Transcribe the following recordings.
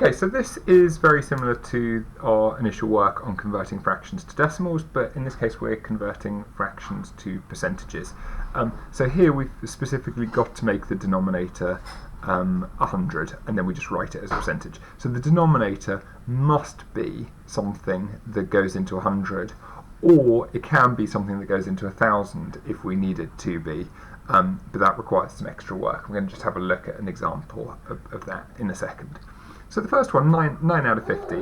Okay, so this is very similar to our initial work on converting fractions to decimals, but in this case we're converting fractions to percentages. So here we've specifically got to make the denominator 100, and then we just write it as a percentage. So the denominator must be something that goes into 100, or it can be something that goes into 1,000 if we need it to be, but that requires some extra work. I'm going to just have a look at an example of that in a second. So the first one, 9 out of 50,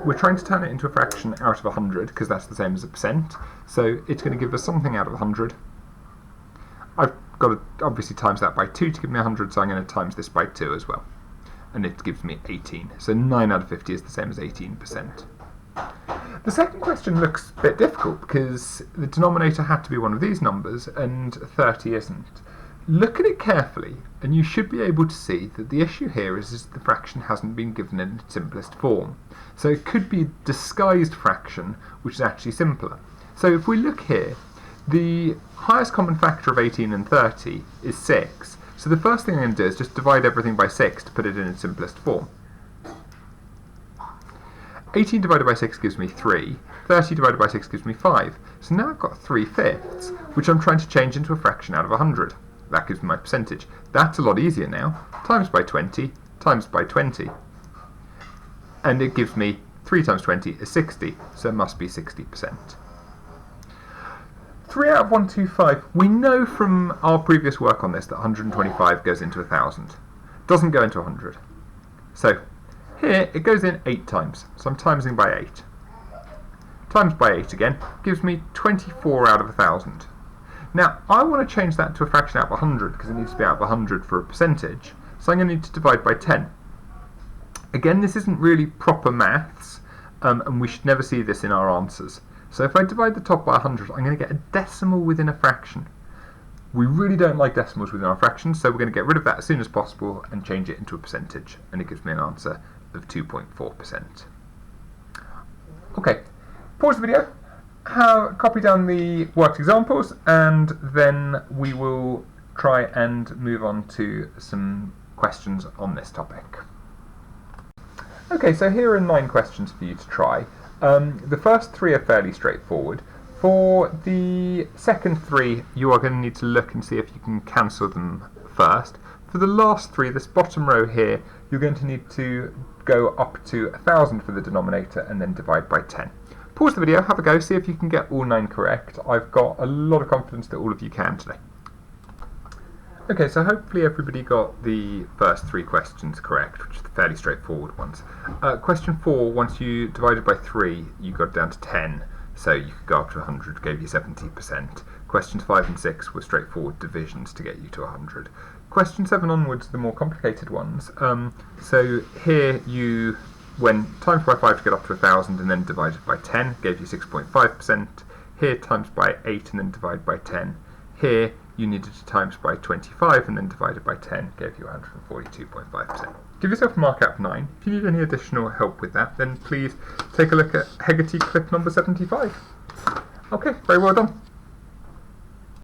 we're trying to turn it into a fraction out of 100, because that's the same as a percent. So it's going to give us something out of 100. I've got to obviously times that by 2 to give me 100, so I'm going to times this by 2 as well. And it gives me 18. So 9 out of 50 is the same as 18%. The second question looks a bit difficult, because the denominator had to be one of these numbers, and 30 isn't. Look at it carefully, and you should be able to see that the issue here is the fraction hasn't been given in its simplest form. So it could be a disguised fraction, which is actually simpler. So if we look here, the highest common factor of 18 and 30 is 6. So the first thing I'm going to do is just divide everything by 6 to put it in its simplest form. 18 divided by 6 gives me 3. 30 divided by 6 gives me 5. So now I've got 3/5, which I'm trying to change into a fraction out of 100. That gives me my percentage. That's a lot easier now. Times by 20, times by 20. And it gives me 3 times 20 is 60, so it must be 60%. 3 out of 125. We know from our previous work on this that 125 goes into 1,000. Doesn't go into 100. So here it goes in 8 times, so I'm timesing by 8. Times by 8 again gives me 24 out of 1,000. Now, I want to change that to a fraction out of 100, because it needs to be out of 100 for a percentage, so I'm going to need to divide by 10. Again, this isn't really proper maths, and we should never see this in our answers. So if I divide the top by 100, I'm going to get a decimal within a fraction. We really don't like decimals within our fractions, so we're going to get rid of that as soon as possible and change it into a percentage, and it gives me an answer of 2.4%. Okay, pause the video. Copy down the worked examples, and then we will try and move on to some questions on this topic. Okay, so here are 9 questions for you to try. The first 3 are fairly straightforward. For the second 3, you are going to need to look and see if you can cancel them first. For the last 3, this bottom row here, you're going to need to go up to 1,000 for the denominator and then divide by 10. Pause the video, have a go, see if you can get all 9 correct. I've got a lot of confidence that all of you can today. Okay, so hopefully everybody got the first 3 questions correct, which are the fairly straightforward ones. Question 4, once you divided by 3, you got down to 10, so you could go up to 100, gave you 70%. Questions 5 and 6 were straightforward divisions to get you to 100. Question 7 onwards, the more complicated ones. So here you when times by 5 to get up to 1,000 and then divided by 10 gave you 6.5%. Here times by 8 and then divide by 10. Here you needed to times by 25 and then divided by 10 gave you 142.5%. Give yourself a mark out of 9. If you need any additional help with that, then please take a look at Hegarty clip number 75. Okay, very well done.